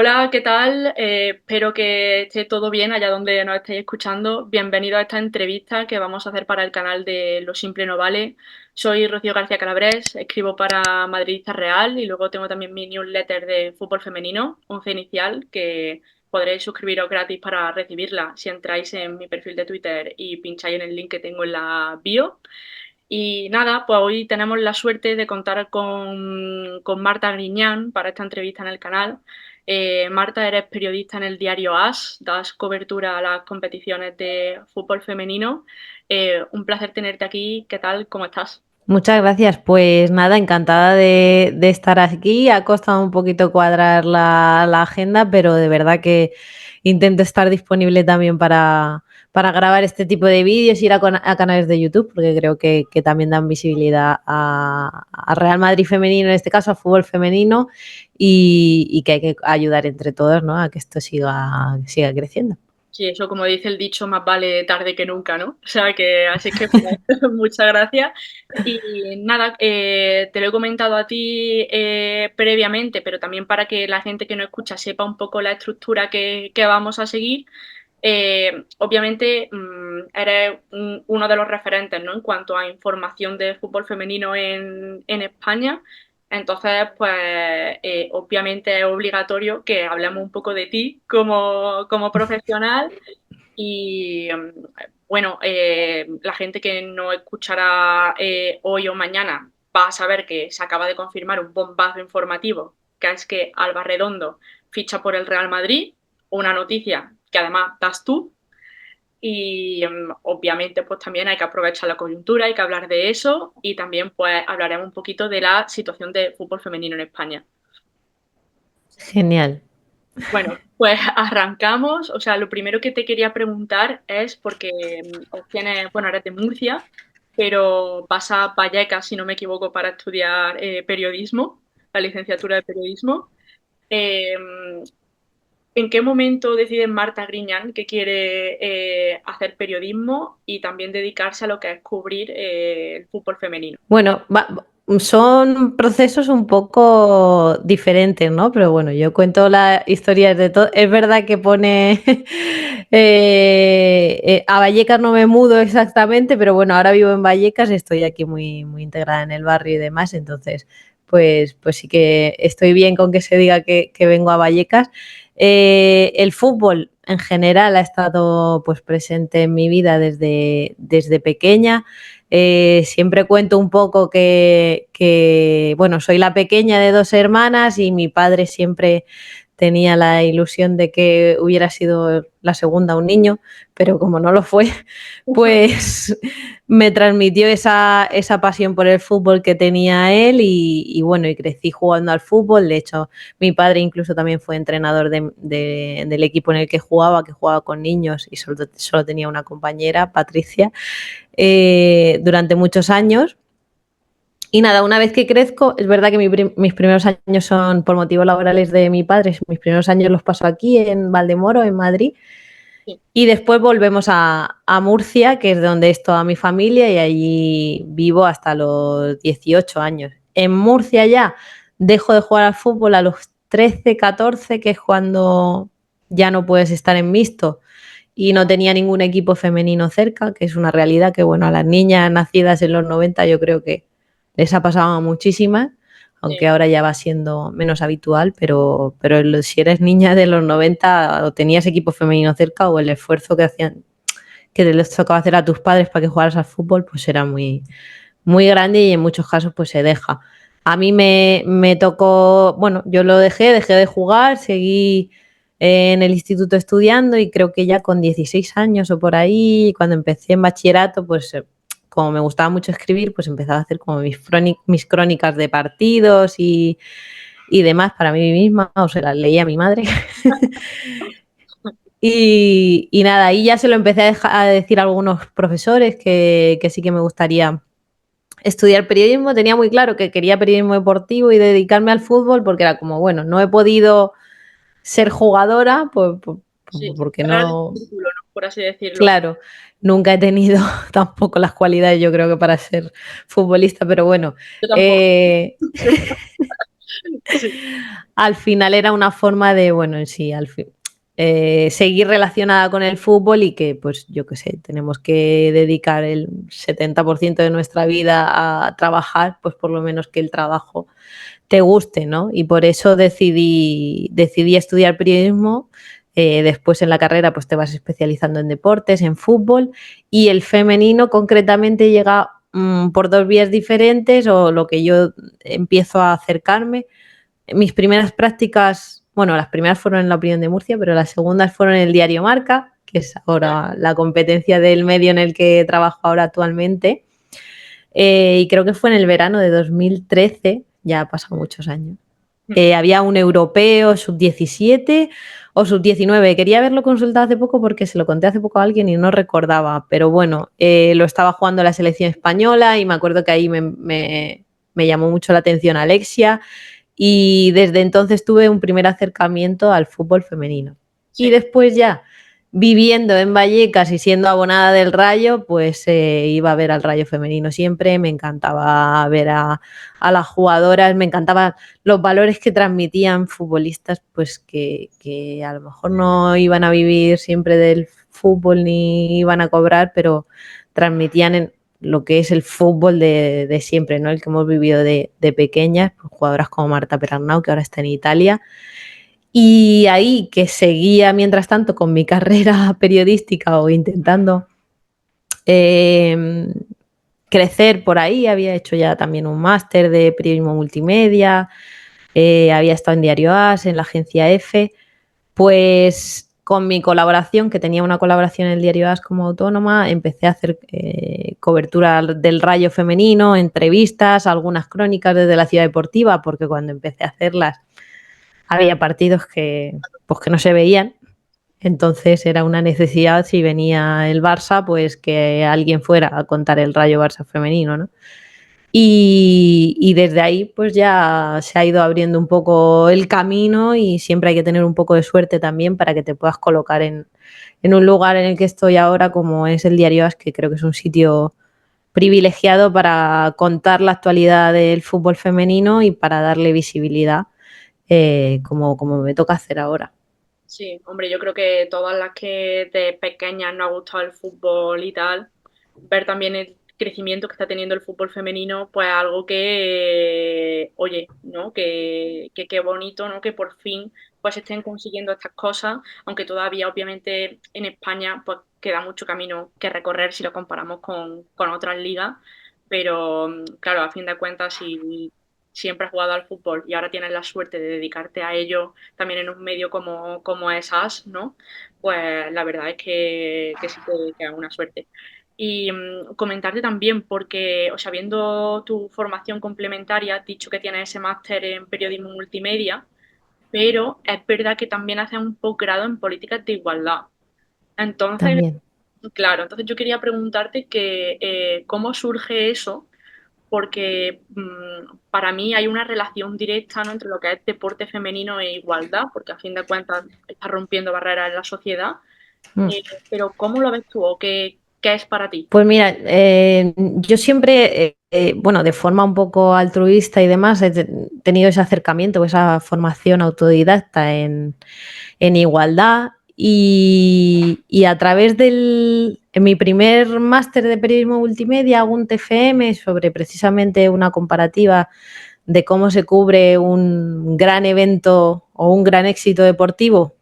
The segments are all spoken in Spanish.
Hola, ¿qué tal? Espero que esté todo bien allá donde nos estéis escuchando. Bienvenido a esta entrevista que vamos a hacer para el canal de Lo Simple No Vale. Soy Rocío García Calabrés, escribo para Madridista Real y luego tengo también mi newsletter de fútbol femenino, Once Inicial, que podréis suscribiros gratis para recibirla si entráis en mi perfil de Twitter y pincháis en el link que tengo en la bio. Y nada, pues hoy tenemos la suerte de contar con Marta Griñán para esta entrevista en el canal. Marta, eres periodista en el diario AS, das cobertura a las competiciones de fútbol femenino. Un placer tenerte aquí. ¿Qué tal? ¿Cómo estás? Muchas gracias. Pues nada, encantada de estar aquí. Ha costado un poquito cuadrar la agenda, pero de verdad que intento estar disponible también para grabar este tipo de vídeos, ir a canales de YouTube, porque creo que también dan visibilidad a Real Madrid femenino, en este caso, a fútbol femenino, y que hay que ayudar entre todos, ¿no?, a que esto siga creciendo. Sí, eso como dice el dicho, más vale tarde que nunca, ¿no? O sea que, así que pues, muchas gracias. Y nada, te lo he comentado a ti previamente, pero también para que la gente que no escucha sepa un poco la estructura que vamos a seguir. Obviamente eres uno de los referentes, ¿no? En cuanto a información de fútbol femenino en España. Entonces, pues obviamente es obligatorio que hablemos un poco de ti como profesional y bueno, la gente que no escuchará hoy o mañana va a saber que se acaba de confirmar un bombazo informativo, que es que Alba Redondo ficha por el Real Madrid, una noticia que además das tú. Y obviamente pues también hay que aprovechar la coyuntura, hay que hablar de eso y también pues hablaremos un poquito de la situación de fútbol femenino en España. Genial. Bueno, pues arrancamos. O sea, lo primero que te quería preguntar es porque tienes, bueno, eres de Murcia, pero vas a Vallecas, si no me equivoco, para estudiar periodismo, la licenciatura de periodismo. Eh, ¿En qué momento decide Marta Griñán que quiere hacer periodismo y también dedicarse a lo que es cubrir el fútbol femenino? Bueno, son procesos un poco diferentes, ¿no? Pero bueno, yo cuento las historias de todo. Es verdad que pone a Vallecas no me mudo exactamente, pero bueno, ahora vivo en Vallecas, estoy aquí muy integrada en el barrio y demás, entonces pues sí que estoy bien con que se diga que vengo a Vallecas. El fútbol en general ha estado pues presente en mi vida desde pequeña. Siempre cuento un poco bueno, soy la pequeña de dos hermanas y mi padre siempre tenía la ilusión de que hubiera sido la segunda un niño, pero como no lo fue, pues me transmitió esa pasión por el fútbol que tenía él y bueno, y crecí jugando al fútbol. De hecho, mi padre incluso también fue entrenador del equipo en el que jugaba con niños y solo tenía una compañera, Patricia, durante muchos años. Y nada, una vez que crezco, es verdad que mis primeros años son por motivos laborales de mi padre, mis primeros años los paso aquí en Valdemoro, en Madrid, Sí. y después volvemos a Murcia, que es de donde es toda mi familia, y allí vivo hasta los 18 años. En Murcia ya dejo de jugar al fútbol a los 13, 14, que es cuando ya no puedes estar en mixto y no tenía ningún equipo femenino cerca, que es una realidad que, bueno, a las niñas nacidas en los 90 yo creo que les ha pasado a muchísimas, aunque Sí. ahora ya va siendo menos habitual, pero si eres niña de los 90 o tenías equipo femenino cerca o el esfuerzo que hacían, que les tocaba hacer a tus padres para que jugaras al fútbol, pues era muy grande y en muchos casos pues se deja. A mí me tocó, bueno, yo lo dejé de jugar, seguí en el instituto estudiando y creo que ya con 16 años o por ahí, cuando empecé en bachillerato, pues como me gustaba mucho escribir, pues empezaba a hacer como mis crónicas de partidos y demás para mí misma, o se las leía a mi madre. Y nada, ahí ya se lo empecé a decir a algunos profesores que sí que me gustaría estudiar periodismo. Tenía muy claro que quería periodismo deportivo y dedicarme al fútbol porque era como, bueno, no he podido ser jugadora, Sí, porque cerrar el no, círculo, ¿no? Por así decirlo. claro, nunca he tenido tampoco las cualidades yo creo que para ser futbolista, pero bueno, Yo tampoco. eh, Sí, Al final era una forma de, bueno, en sí, seguir relacionada con el fútbol y que, pues yo qué sé, tenemos que dedicar el 70% de nuestra vida a trabajar, pues por lo menos que el trabajo te guste, ¿no? Y por eso decidí estudiar periodismo. Después en la carrera pues te vas especializando en deportes, en fútbol, y el femenino concretamente llega por dos vías diferentes, o lo que yo empiezo a acercarme. Mis primeras prácticas, bueno, las primeras fueron en la Opinión de Murcia, pero las segundas fueron en el diario Marca, que es ahora la competencia del medio en el que trabajo ahora actualmente. Y creo que fue en el verano de 2013, ya ha pasado muchos años. Había un europeo sub-17 o sub-19. Quería haberlo consultado hace poco porque se lo conté hace poco a alguien y no recordaba, pero bueno, lo estaba jugando la selección española y me acuerdo que ahí me llamó mucho la atención Alexia, y desde entonces tuve un primer acercamiento al fútbol femenino. Y sí, después ya, viviendo en Vallecas y siendo abonada del Rayo, pues iba a ver al Rayo femenino siempre, me encantaba ver a las jugadoras, me encantaban los valores que transmitían futbolistas, pues que a lo mejor no iban a vivir siempre del fútbol ni iban a cobrar, pero transmitían lo que es el fútbol de siempre, ¿no? El que hemos vivido de pequeñas, pues jugadoras como Marta Perarnau, que ahora está en Italia. Y ahí que seguía mientras tanto con mi carrera periodística o intentando eh, crecer por ahí, había hecho ya también un máster de periodismo multimedia, había estado en Diario As, en la agencia F, pues con mi colaboración, que tenía una colaboración en el Diario As como autónoma, empecé a hacer cobertura del Rayo femenino, entrevistas, algunas crónicas desde la Ciudad Deportiva, porque cuando empecé a hacerlas había partidos pues que no se veían. Entonces era una necesidad, si venía el Barça, pues que alguien fuera a contar el Rayo Barça femenino, ¿no? Y desde ahí pues ya se ha ido abriendo un poco el camino, y siempre hay que tener un poco de suerte también para que te puedas colocar en un lugar en el que estoy ahora, como es el Diario As, que creo que es un sitio privilegiado para contar la actualidad del fútbol femenino y para darle visibilidad, como me toca hacer ahora. sí. Hombre, yo creo que todas las que de pequeñas nos ha gustado el fútbol y tal, ver también el crecimiento que está teniendo el fútbol femenino, pues algo que, oye, ¿no? Que qué bonito, ¿no? Que por fin pues estén consiguiendo estas cosas, aunque todavía obviamente en España pues queda mucho camino que recorrer si lo comparamos con otras ligas, pero claro, a fin de cuentas, si siempre has jugado al fútbol y ahora tienes la suerte de dedicarte a ello también en un medio como es As, ¿no? Pues la verdad es que sí que es una suerte. Y comentarte también, porque, o sea, viendo tu formación complementaria, has dicho que tienes ese máster en periodismo multimedia, pero es verdad que también haces un posgrado en políticas de igualdad. Entonces, También. claro, entonces yo quería preguntarte que cómo surge eso, porque para mí hay una relación directa, ¿no? Entre lo que es deporte femenino e igualdad, porque a fin de cuentas está rompiendo barreras en la sociedad. Mm. Eh, pero ¿cómo lo ves tú o qué es para ti? Pues mira, yo siempre, bueno, de forma un poco altruista y demás, he tenido ese acercamiento, esa formación autodidacta en igualdad, y a través en mi primer máster de periodismo multimedia hago un TFM sobre precisamente una comparativa de cómo se cubre un gran evento o un gran éxito deportivo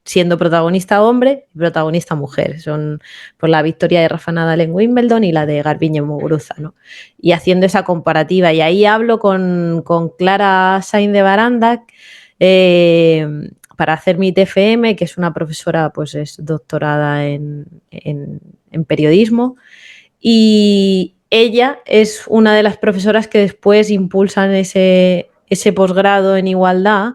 siendo protagonista hombre y protagonista mujer. Son por la victoria de Rafa Nadal en Wimbledon y la de Garbiñe Muguruza, ¿no? Y haciendo esa comparativa. Y ahí hablo con Clara Sainz de Baranda, para hacer mi TFM, que es una profesora, pues es doctorada en periodismo. Y ella es una de las profesoras que después impulsan ese posgrado en igualdad,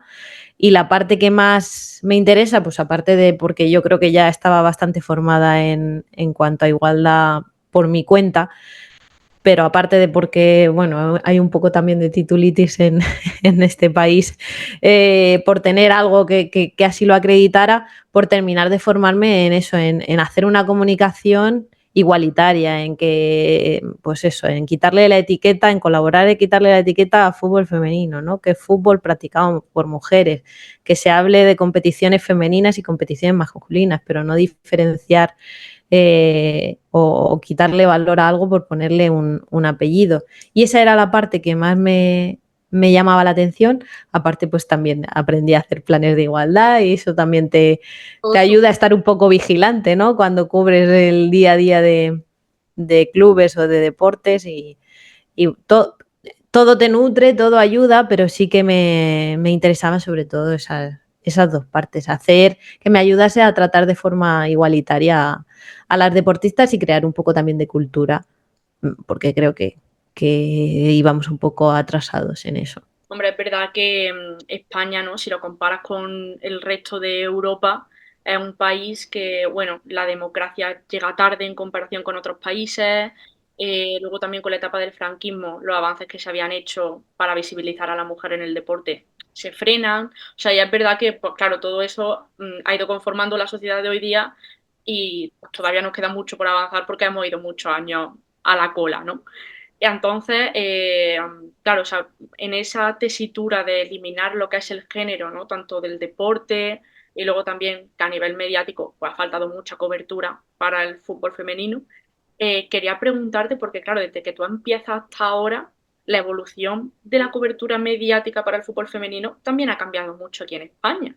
y la parte que más me interesa, pues aparte de porque yo creo que ya estaba bastante formada en cuanto a igualdad por mi cuenta, pero aparte de porque, bueno, hay un poco también de titulitis en este país, por tener algo que así lo acreditara, por terminar de formarme en eso, en hacer una comunicación igualitaria, en que, pues eso, en quitarle la etiqueta, en colaborar en quitarle la etiqueta a fútbol femenino, ¿no? Que es fútbol practicado por mujeres, que se hable de competiciones femeninas y competiciones masculinas, pero no diferenciar o quitarle valor a algo por ponerle un apellido. Y esa era la parte que más me llamaba la atención. Aparte, pues también aprendí a hacer planes de igualdad y eso también te Todo ayuda a estar un poco vigilante, ¿no? Cuando cubres el día a día de clubes o de deportes y todo te nutre, todo ayuda, pero sí que me interesaban sobre todo esas dos partes, hacer que me ayudase a tratar de forma igualitaria a las deportistas y crear un poco también de cultura, porque creo que íbamos un poco atrasados en eso. Hombre, es verdad que España, ¿no? Si lo comparas con el resto de Europa, es un país que, bueno, la democracia llega tarde en comparación con otros países. Luego también con la etapa del franquismo, los avances que se habían hecho para visibilizar a la mujer en el deporte se frenan. O sea, ya es verdad que, pues claro, todo eso ha ido conformando la sociedad de hoy día y pues, todavía nos queda mucho por avanzar porque hemos ido muchos años a la cola, ¿no? Y entonces, claro, o sea, en esa tesitura de eliminar lo que es el género, ¿no? Tanto del deporte y luego también que a nivel mediático pues, ha faltado mucha cobertura para el fútbol femenino. Quería preguntarte, porque claro, desde que tú empiezas hasta ahora, la evolución de la cobertura mediática para el fútbol femenino también ha cambiado mucho aquí en España.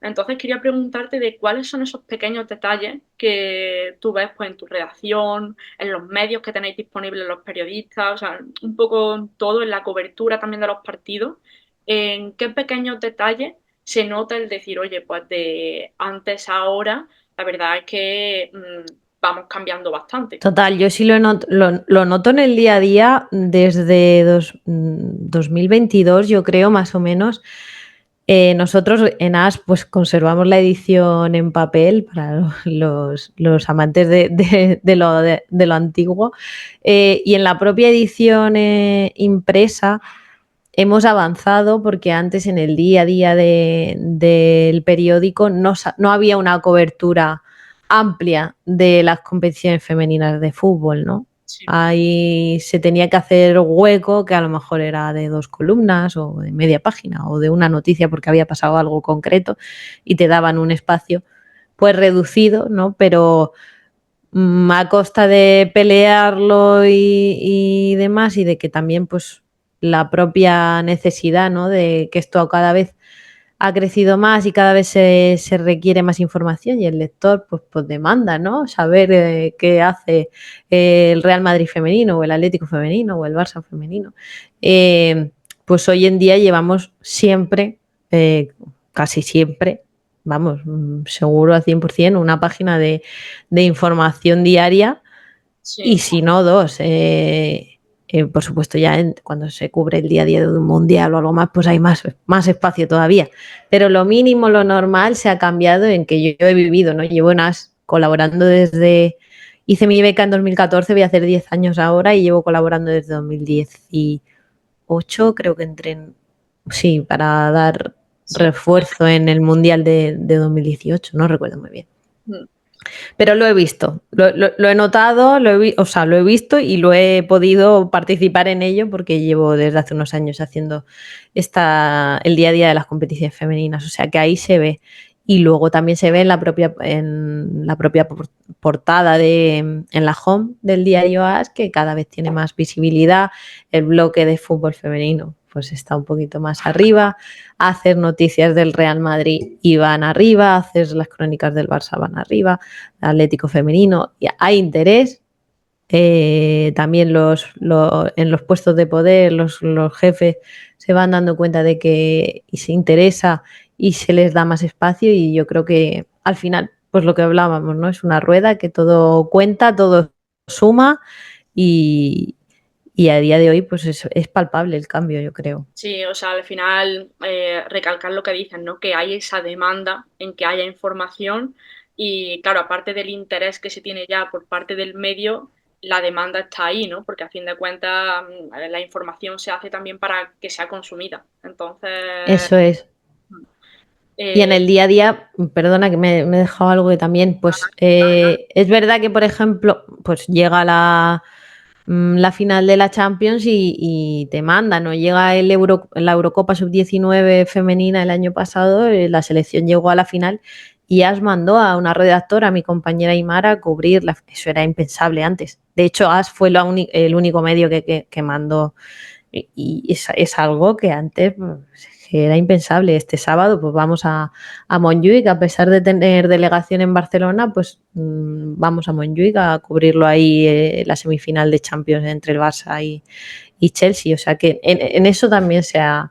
Entonces quería preguntarte de cuáles son esos pequeños detalles que tú ves pues, en tu redacción, en los medios que tenéis disponibles los periodistas, o sea, un poco todo en la cobertura también de los partidos. ¿En qué pequeños detalles se nota el decir, oye, pues de antes a ahora, la verdad es que vamos cambiando bastante? Total, yo sí lo noto en el día a día desde 2022, yo creo, más o menos. Nosotros en AS pues conservamos la edición en papel para los amantes de lo antiguo y en la propia edición impresa hemos avanzado porque antes en el día a día del periódico no había una cobertura amplia de las competiciones femeninas de fútbol, ¿no? Sí. Ahí se tenía que hacer hueco que a lo mejor era de 2 columnas o de media página o de una noticia porque había pasado algo concreto y te daban un espacio pues reducido, ¿no? Pero a costa de pelearlo y demás y de que también pues la propia necesidad, ¿no? De que esto cada vez ha crecido más y cada vez se requiere más información y el lector pues demanda, ¿no? Saber qué hace el Real Madrid femenino o el Atlético femenino o el Barça femenino. Pues hoy en día llevamos siempre, casi siempre, vamos, seguro al 100%, una página de información diaria y Sí. si no dos. Por supuesto, ya cuando se cubre el día a día de un mundial o algo más, pues hay más espacio todavía. Pero lo mínimo, lo normal se ha cambiado en que yo he vivido, ¿no? Llevo en AS colaborando hice mi beca en 2014, voy a hacer 10 años ahora y llevo colaborando desde 2018, creo que entré sí, para dar Sí. refuerzo en el mundial de 2018, no recuerdo muy bien. Mm. Pero lo he visto, lo he notado, o sea, lo he visto y lo he podido participar en ello porque llevo desde hace unos años haciendo el día a día de las competiciones femeninas. O sea que ahí se ve. Y luego también se ve en la propia portada en la home del diario AS que cada vez tiene más visibilidad. El bloque de fútbol femenino pues está un poquito más arriba. Hacer noticias del Real Madrid y van arriba, hacer las crónicas del Barça van arriba, Atlético femenino, y hay interés. También en los puestos de poder los jefes se van dando cuenta de que se interesa y se les da más espacio y yo creo que al final, pues lo que hablábamos, ¿no? Es una rueda que todo cuenta, todo suma y, y a día de hoy pues es palpable el cambio, yo creo. Sí, o sea, al final recalcar lo que dicen, ¿no? Que hay esa demanda en que haya información y, claro, aparte del interés que se tiene ya por parte del medio, la demanda está ahí, ¿no? Porque a fin de cuentas la información se hace también para que sea consumida. Entonces, Eso es. Y en el día a día, perdona que me he dejado algo que también, pues es verdad que, por ejemplo, pues llega la final de la Champions y te manda, ¿no? Llega la Eurocopa Sub-19 femenina el año pasado, la selección llegó a la final y As mandó a una redactora, a mi compañera Aymara, a cubrirla. Eso era impensable antes. De hecho, As fue el único medio que mandó y es algo que antes que era impensable. Este sábado pues vamos a Montjuic, a pesar de tener delegación en Barcelona, pues vamos a Montjuic a cubrirlo ahí la semifinal de Champions entre el Barça y Chelsea. O sea que en eso también se ha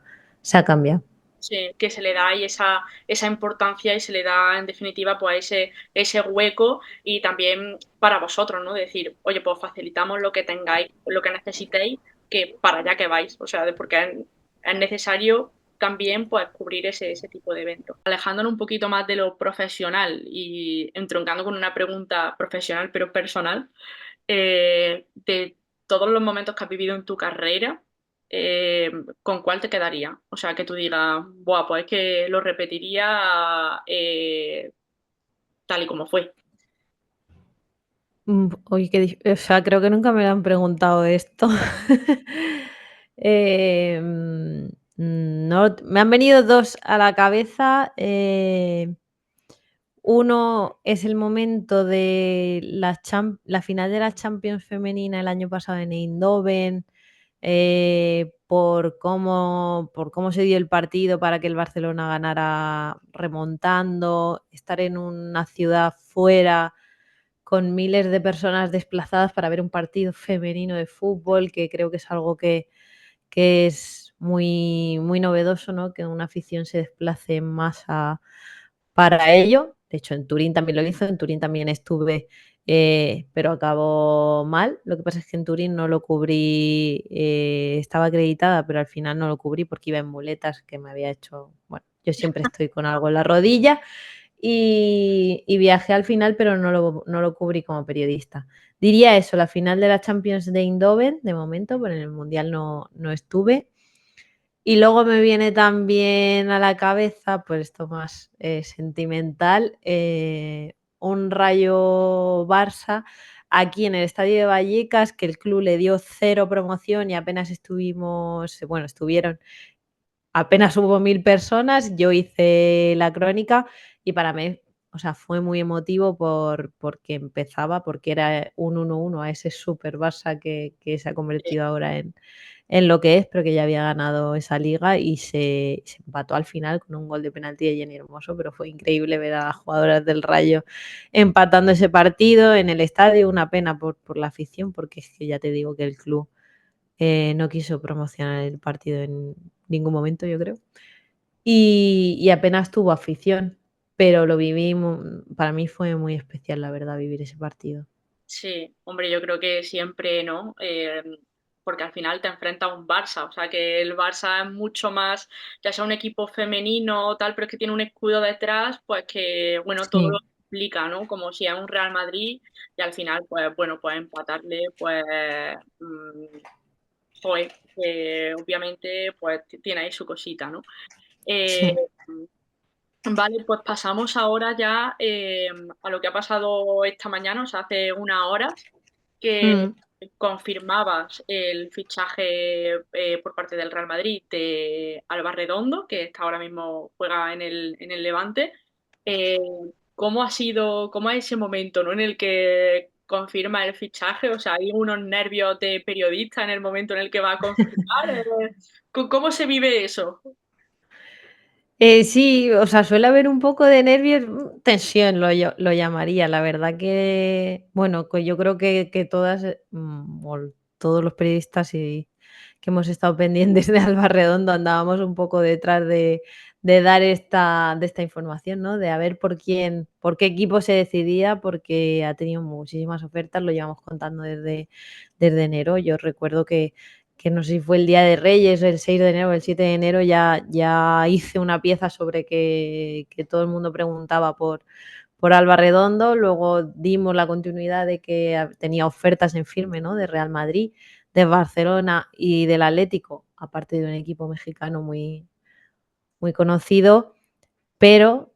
cambiado. Sí, que se le da ahí esa importancia y se le da, en definitiva, pues ese hueco y también para vosotros, ¿no? Decir, oye, pues facilitamos lo que tengáis, lo que necesitéis, que para allá que vais. O sea, porque es necesario también pues cubrir ese tipo de eventos. Alejándonos un poquito más de lo profesional y entroncando con una pregunta profesional pero personal, de todos los momentos que has vivido en tu carrera, ¿con cuál te quedaría? O sea, que tú digas, buah, pues es que lo repetiría tal y como fue. Oye, o sea, creo que nunca me lo han preguntado esto. No, me han venido dos a la cabeza. Uno es el momento de la final de la Champions femenina el año pasado en Eindhoven, por cómo se dio el partido para que el Barcelona ganara remontando, estar en una ciudad fuera con miles de personas desplazadas para ver un partido femenino de fútbol, que creo que es algo que es muy, muy novedoso, ¿no? Que una afición se desplace en masa para ello. De hecho, en Turín también lo hizo, en Turín también estuve, pero acabó mal. Lo que pasa es que en Turín no lo cubrí, estaba acreditada, pero al final no lo cubrí porque iba en muletas, que me había hecho, bueno, yo siempre estoy con algo en la rodilla y viajé al final, pero no lo cubrí como periodista. Diría eso, la final de la Champions de Eindhoven, de momento, pero en el Mundial no estuve. Y luego me viene también a la cabeza, pues esto más sentimental, un Rayo Barça aquí en el estadio de Vallecas, que el club le dio cero promoción y apenas estuvieron, apenas hubo 1000 personas, yo hice la crónica y para mí, o sea, fue muy emotivo porque empezaba, porque era un 1-1 a ese super Barça que se ha convertido ahora en lo que es, pero que ya había ganado esa liga y se empató al final con un gol de penalti de Jenny Hermoso, pero fue increíble ver a las jugadoras del Rayo empatando ese partido en el estadio, una pena por la afición, porque es que ya te digo que el club no quiso promocionar el partido en ningún momento, yo creo. Y apenas tuvo afición, pero lo viví, para mí fue muy especial, la verdad, vivir ese partido. Sí, hombre, yo creo que siempre, ¿no? Porque al final te enfrentas a un Barça, o sea que el Barça es mucho más, ya sea un equipo femenino o tal, pero es que tiene un escudo detrás, pues que, bueno, todo lo Sí, implica, ¿no? Como si es un Real Madrid y al final, pues bueno, pues empatarle, pues, joder, que obviamente, pues tiene ahí su cosita, ¿no? Eh, sí. Vale, pues pasamos ahora ya a lo que ha pasado esta mañana, o sea, hace una hora, que Mm, confirmabas el fichaje por parte del Real Madrid de Alba Redondo, que está ahora mismo juega en el Levante. Eh, ¿Cómo ha sido, cómo es ese momento, ¿no? En el que confirma el fichaje? O sea, hay unos nervios de periodista en el momento en el que va a confirmar. ¿Cómo se vive eso? sí, o sea, suele haber un poco de nervios, tensión lo llamaría. La verdad que, bueno, pues yo creo que todas, o todos los periodistas que hemos estado pendientes de Alba Redondo andábamos un poco detrás de dar de esta información, ¿no? De a ver por qué equipo se decidía, porque ha tenido muchísimas ofertas, lo llevamos contando desde enero. Yo recuerdo que no sé si fue el Día de Reyes, el 6 de enero o el 7 de enero, ya hice una pieza sobre que todo el mundo preguntaba por Alba Redondo. Luego dimos la continuidad de que tenía ofertas en firme, ¿no? De Real Madrid, de Barcelona y del Atlético, aparte de un equipo mexicano muy, muy conocido. pero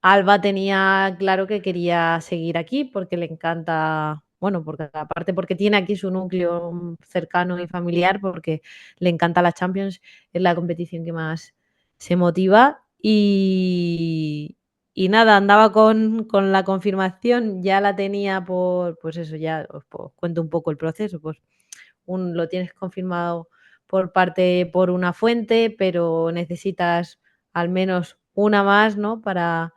Alba tenía claro que quería seguir aquí porque le encanta, bueno, porque aparte porque tiene aquí su núcleo cercano y familiar, porque le encanta la Champions, es la competición que más se motiva y nada, andaba con la confirmación, ya la tenía por, pues eso, ya os cuento un poco el proceso, pues lo tienes confirmado por una fuente, pero necesitas al menos una más, ¿no? Para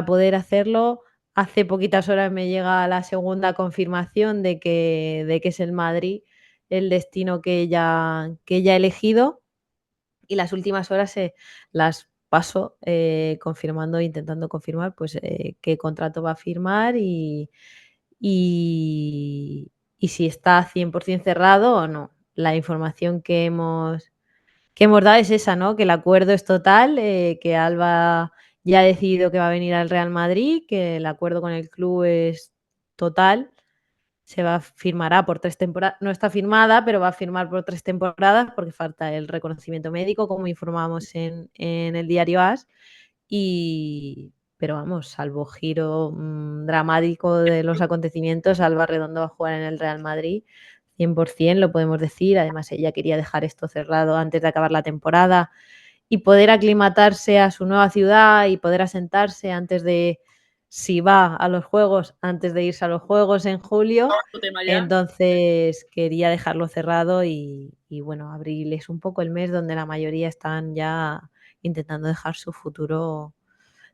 poder hacerlo. Hace poquitas horas me llega la segunda confirmación de que es el Madrid el destino que ella ha elegido y las últimas horas las paso confirmando, intentando confirmar pues qué contrato va a firmar y, y si está 100% cerrado o no. La información que hemos dado es esa, ¿no? Que el acuerdo es total, que Alba ya ha decidido que va a venir al Real Madrid, que el acuerdo con el club es total. Firmará por 3 temporadas, no está firmada, pero va a firmar por 3 temporadas porque falta el reconocimiento médico, como informamos en el diario AS. Pero vamos, salvo giro dramático de los acontecimientos, Alba Redondo va a jugar en el Real Madrid, 100%, lo podemos decir. Además, ella quería dejar esto cerrado antes de acabar la temporada y poder aclimatarse a su nueva ciudad y poder asentarse antes de, si va a los Juegos, antes de irse a los Juegos en julio. Otro tema ya. Entonces quería dejarlo cerrado y bueno, abril es un poco el mes donde la mayoría están ya intentando dejar su futuro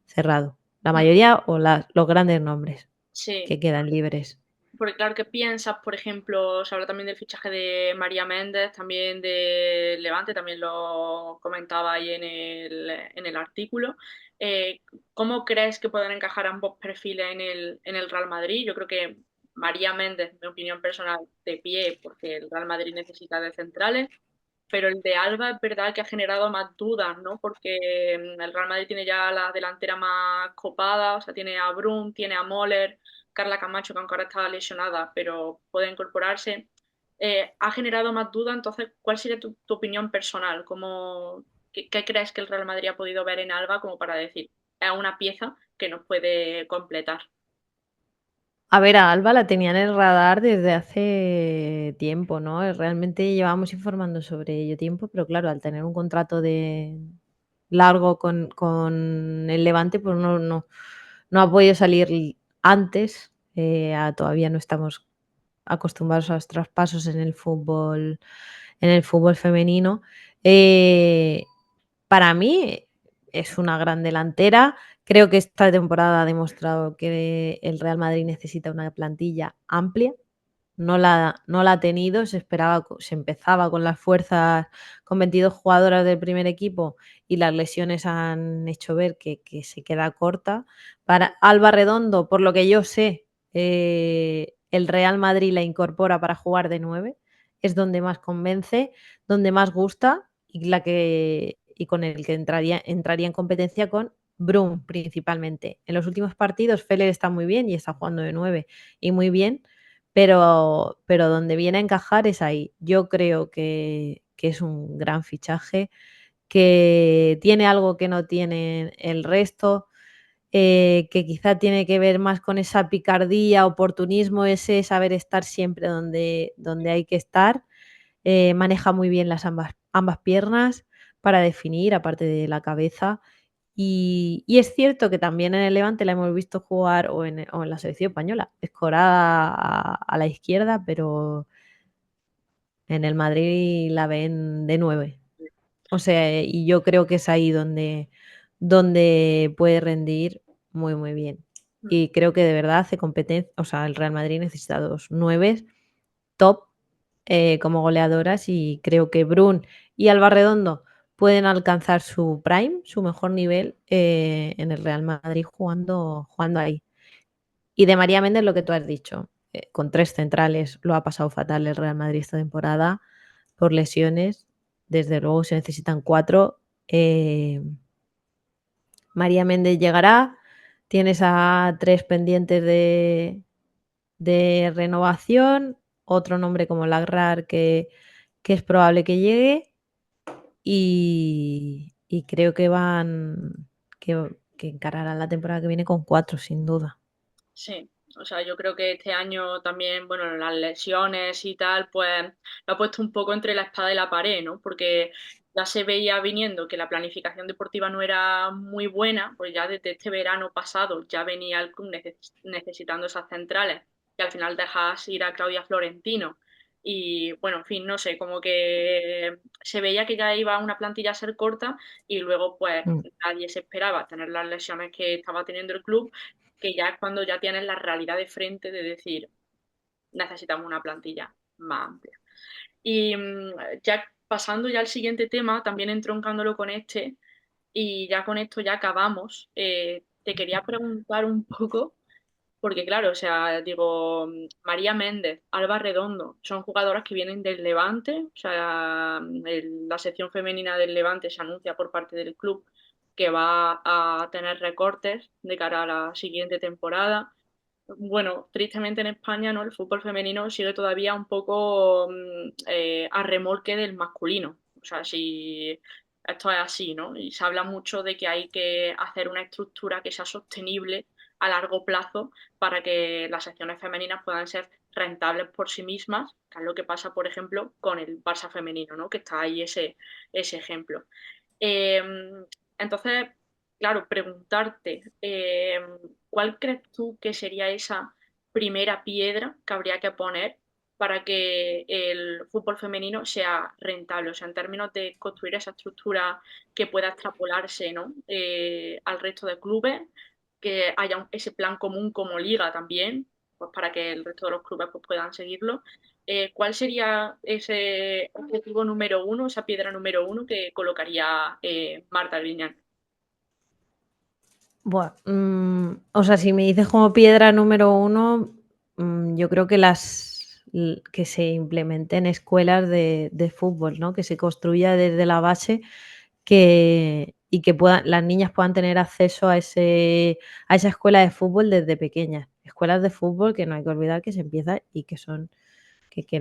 cerrado. La Mm, mayoría o los grandes nombres sí. que quedan libres. Porque claro, ¿qué piensas? Por ejemplo, se habla también del fichaje de María Méndez, también de Levante, también lo comentaba ahí en el artículo. Eh, ¿Cómo crees que pueden encajar ambos perfiles en el Real Madrid? Yo creo que María Méndez, mi opinión personal, de pie, porque el Real Madrid necesita de centrales, pero el de Alba es verdad que ha generado más dudas, ¿no? Porque el Real Madrid tiene ya la delantera más copada, o sea, tiene a Brun, tiene a Moller, Carla Camacho, que aunque ahora estaba lesionada, pero puede incorporarse. Ha generado más dudas, entonces, ¿cuál sería tu opinión personal? ¿Qué crees que el Real Madrid ha podido ver en Alba como para decir, es una pieza que nos puede completar? A ver, a Alba la tenía en el radar desde hace tiempo, ¿no? Realmente llevábamos informando sobre ello tiempo, pero claro, al tener un contrato de largo con el Levante, pues no ha podido salir antes. Todavía no estamos acostumbrados a los traspasos en el fútbol femenino. Eh, para mí es una gran delantera. Creo que esta temporada ha demostrado que el Real Madrid necesita una plantilla amplia. No la ha tenido, se empezaba con las fuerzas, con 22 jugadoras del primer equipo y las lesiones han hecho ver que se queda corta. Para Alba Redondo, por lo que yo sé, el Real Madrid la incorpora para jugar de 9, es donde más convence, donde más gusta y con el que entraría en competencia con Brun principalmente. En los últimos partidos Feller está muy bien y está jugando de 9 y muy bien, pero donde viene a encajar es ahí. Yo creo que es un gran fichaje, que tiene algo que no tiene el resto, que quizá tiene que ver más con esa picardía, oportunismo, ese saber estar siempre donde hay que estar. Maneja muy bien las ambas piernas para definir, aparte de la cabeza. Y es cierto que también en el Levante la hemos visto jugar o en la selección española, escorada a la izquierda, pero en el Madrid la ven de 9. O sea, y yo creo que es ahí donde puede rendir muy, muy bien. Y creo que de verdad hace competencia, o sea, el Real Madrid necesita 2 9 top como goleadoras y creo que Brun y Alba Redondo pueden alcanzar su prime, su mejor nivel en el Real Madrid jugando ahí. Y de María Méndez lo que tú has dicho, con 3 centrales lo ha pasado fatal el Real Madrid esta temporada por lesiones. Desde luego se necesitan 4. María Méndez llegará, tienes a 3 pendientes de renovación, otro nombre como Lagrar que es probable que llegue y creo que encararán la temporada que viene con 4 sin duda. Sí, o sea, yo creo que este año también, bueno, las lesiones y tal, pues lo ha puesto un poco entre la espada y la pared, ¿no? Porque ya se veía viniendo que la planificación deportiva no era muy buena, pues ya desde este verano pasado ya venía el club necesitando esas centrales, que al final dejas ir a Claudia Florentino. Y bueno, en fin, no sé, como que se veía que ya iba una plantilla a ser corta y luego pues Mm. nadie se esperaba tener las lesiones que estaba teniendo el club, que ya es cuando ya tienes la realidad de frente de decir, necesitamos una plantilla más amplia. Y ya pasando ya al siguiente tema, también entroncándolo con este, y ya con esto ya acabamos, te quería preguntar un poco, porque claro, o sea, digo, María Méndez, Alba Redondo, son jugadoras que vienen del Levante, o sea, la sección femenina del Levante se anuncia por parte del club que va a tener recortes de cara a la siguiente temporada. Bueno, tristemente en España, ¿no? El fútbol femenino sigue todavía un poco a remolque del masculino. O sea, si esto es así, ¿no? Y se habla mucho de que hay que hacer una estructura que sea sostenible a largo plazo para que las secciones femeninas puedan ser rentables por sí mismas, que es lo que pasa, por ejemplo, con el Barça femenino, ¿no? Que está ahí ese ejemplo. Eh, entonces, claro, preguntarte, ¿cuál crees tú que sería esa primera piedra que habría que poner para que el fútbol femenino sea rentable? O sea, en términos de construir esa estructura que pueda extrapolarse, ¿no? Al resto de clubes, que haya ese plan común como liga también, pues para que el resto de los clubes pues, puedan seguirlo. ¿Cuál sería ese objetivo número uno, esa piedra número uno que colocaría Marta Griñán? Buah, o sea, si me dices como piedra número uno, yo creo que que se implementen escuelas de fútbol, ¿no? Que se construya desde la base, y que las niñas puedan tener acceso a esa escuela de fútbol desde pequeñas. Escuelas de fútbol que no hay que olvidar que se empieza y que son que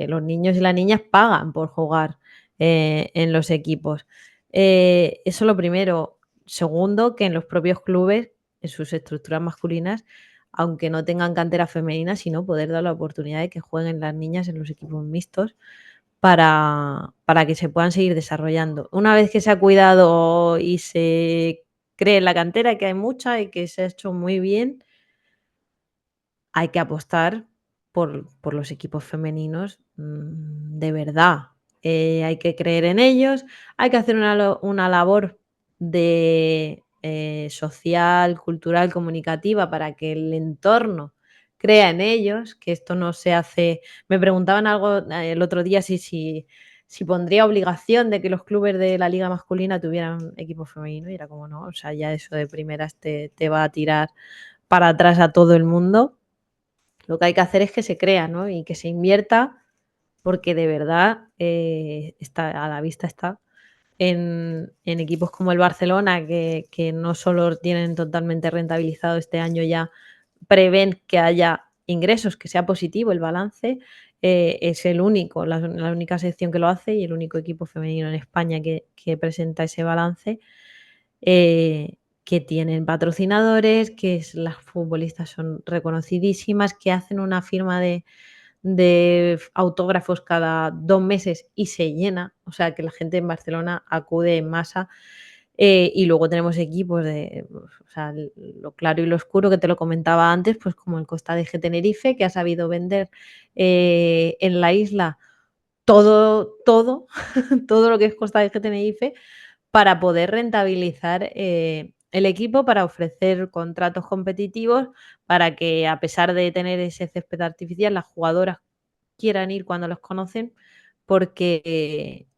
los niños y las niñas pagan por jugar en los equipos. Eso lo primero. Segundo, que en los propios clubes, en sus estructuras masculinas, aunque no tengan cantera femenina, sino poder dar la oportunidad de que jueguen las niñas en los equipos mixtos para que se puedan seguir desarrollando. Una vez que se ha cuidado y se cree en la cantera, que hay mucha y que se ha hecho muy bien, hay que apostar por los equipos femeninos, de verdad. Hay que creer en ellos, hay que hacer una labor de, social, cultural, comunicativa para que el entorno crea en ellos, que esto no se hace. Me preguntaban algo, el otro día si pondría obligación de que los clubes de la liga masculina tuvieran equipo femenino, y era como no, o sea, ya eso de primeras te va a tirar para atrás a todo el mundo. Lo que hay que hacer es que se crea, ¿no? Y que se invierta, porque de verdad, está a la vista está en equipos como el Barcelona, que no solo tienen totalmente rentabilizado este año, ya prevén que haya ingresos, que sea positivo el balance. Es la única sección que lo hace y el único equipo femenino en España que presenta ese balance, que tienen patrocinadores, las futbolistas son reconocidísimas, que hacen una firma de autógrafos cada 2 meses y se llena, o sea que la gente en Barcelona acude en masa. Y luego tenemos equipos o sea, lo claro y lo oscuro que te lo comentaba antes, pues como el Costa de Tenerife, que ha sabido vender en la isla todo, todo lo que es Costa de Tenerife, para poder rentabilizar el equipo, para ofrecer contratos competitivos, para que a pesar de tener ese césped artificial, las jugadoras quieran ir cuando los conocen, porque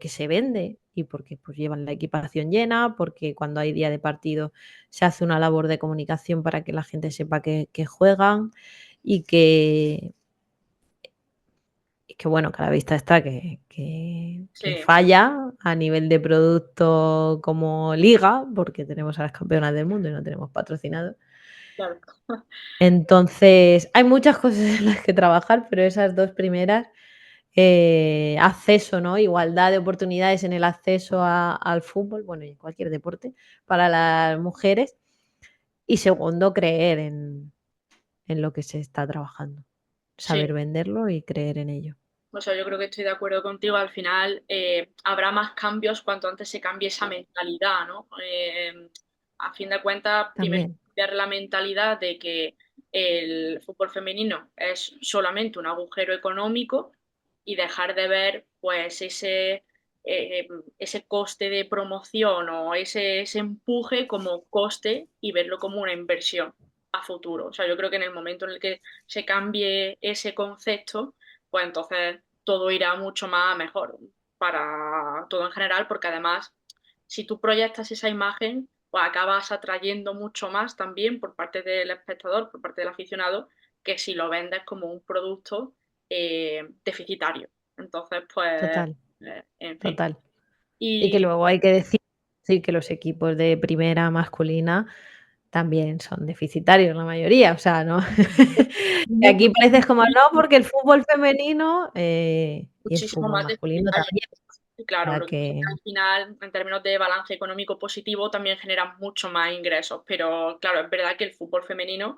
se vende y porque pues, llevan la equipación llena, porque cuando hay día de partido se hace una labor de comunicación para que la gente sepa que juegan, y que bueno, que a la vista está que Sí, falla a nivel de producto como liga, porque tenemos a las campeonas del mundo y no tenemos patrocinado. claro. Entonces, hay muchas cosas en las que trabajar, pero esas 2 primeras, acceso, ¿no? Igualdad de oportunidades en el acceso al fútbol, bueno, y en cualquier deporte, para las mujeres. Y segundo, creer en lo que se está trabajando, Sí. saber venderlo y creer en ello. O sea, yo creo que estoy de acuerdo contigo. Al final, habrá más cambios cuanto antes se cambie esa mentalidad, ¿no? A fin de cuentas, primero También, cambiar la mentalidad de que el fútbol femenino es solamente un agujero económico y dejar de ver, pues, eh, ese coste de promoción o ese empuje como coste y verlo como una inversión a futuro. O sea, yo creo que en el momento en el que se cambie ese concepto, pues entonces todo irá mucho más mejor para todo en general, porque además, si tú proyectas esa imagen, pues acabas atrayendo mucho más también por parte del espectador, por parte del aficionado, que si lo vendes como un producto deficitario. Entonces, pues, total, en fin. total. Y que Y luego hay que decir, sí, que los equipos de primera masculina también son deficitarios la mayoría, o sea, no que mucho, aquí pareces como no, porque el fútbol femenino, y el muchísimo fútbol más masculino deficitario. también, Y o claro, sea lo que pasa es que que al final, en términos de balance económico positivo, también genera mucho más ingresos. Pero claro, es verdad que el fútbol femenino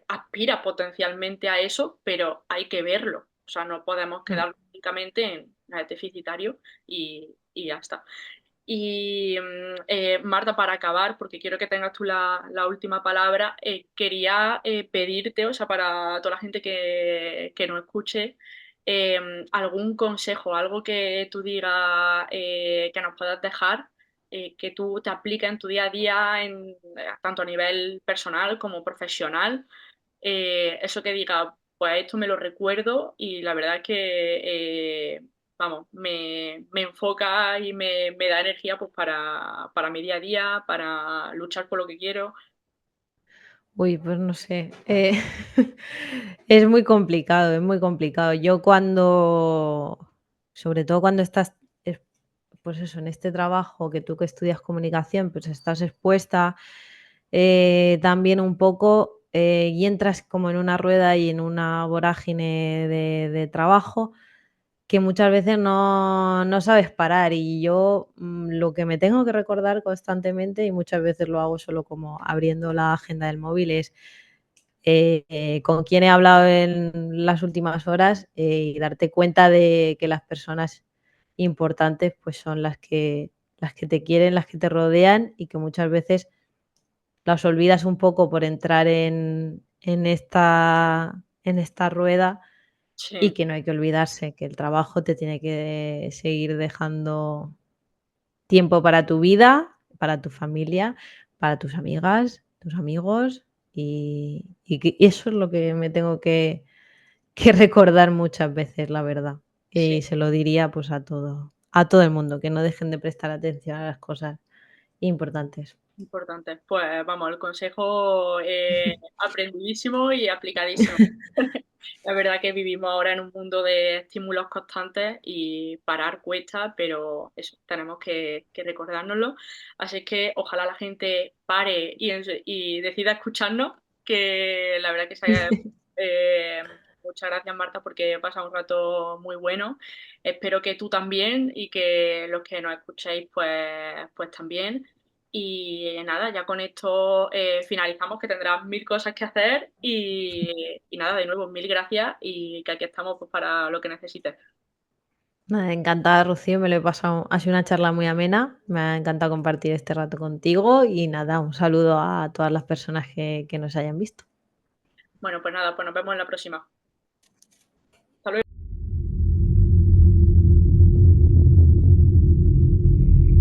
aspira potencialmente a eso, pero hay que verlo. O sea, no podemos mm, quedarnos únicamente en es deficitario y ya está. Y Marta, para acabar, porque quiero que tengas tú la última palabra, quería pedirte, o sea, para toda la gente que nos escuche, algún consejo, algo que tú digas que nos puedas dejar, que tú te apliques en tu día a día, tanto a nivel personal como profesional. Eso que diga, pues esto me lo recuerdo y la verdad es que, vamos, me enfoca y me da energía pues para mi día a día, para luchar por lo que quiero. uy, pues no sé, es muy complicado, es muy complicado. Yo cuando sobre todo cuando estás, eh, pues eso, en este trabajo que tú que estudias comunicación, pues estás expuesta, también un poco, y entras como en una rueda y en una vorágine de trabajo que muchas veces no sabes parar. Y yo, lo que me tengo que recordar constantemente, y muchas veces lo hago solo como abriendo la agenda del móvil, es, con quién he hablado en las últimas horas, y darte cuenta de que las personas importantes, pues, son las que te quieren, las que te rodean, y que muchas veces las olvidas un poco por entrar en esta rueda, y Sí, que no hay que olvidarse que el trabajo te tiene que seguir dejando tiempo para tu vida, para tu familia, para tus amigas, tus amigos, y que eso es lo que me tengo que recordar muchas veces, la verdad. sí, Y se lo diría, pues, a todo el mundo, que no dejen de prestar atención a las cosas importantes. importante. Pues vamos, el consejo aprendidísimo y aplicadísimo. La verdad que vivimos ahora en un mundo de estímulos constantes y parar cuesta, pero eso, tenemos que recordárnoslo. Así que ojalá la gente pare y decida escucharnos, que la verdad que muchas gracias Marta porque he pasado un rato muy bueno. Espero que tú también y que los que nos escuchéis pues también. Y nada, ya con esto finalizamos, que tendrás mil cosas que hacer y nada, de nuevo, mil gracias y que aquí estamos pues, para lo que necesites. Nada, encantada, Rocío, me lo he pasado, ha sido una charla muy amena, me ha encantado compartir este rato contigo y nada, un saludo a todas las personas que nos hayan visto. Bueno, pues nada, pues nos vemos en la próxima.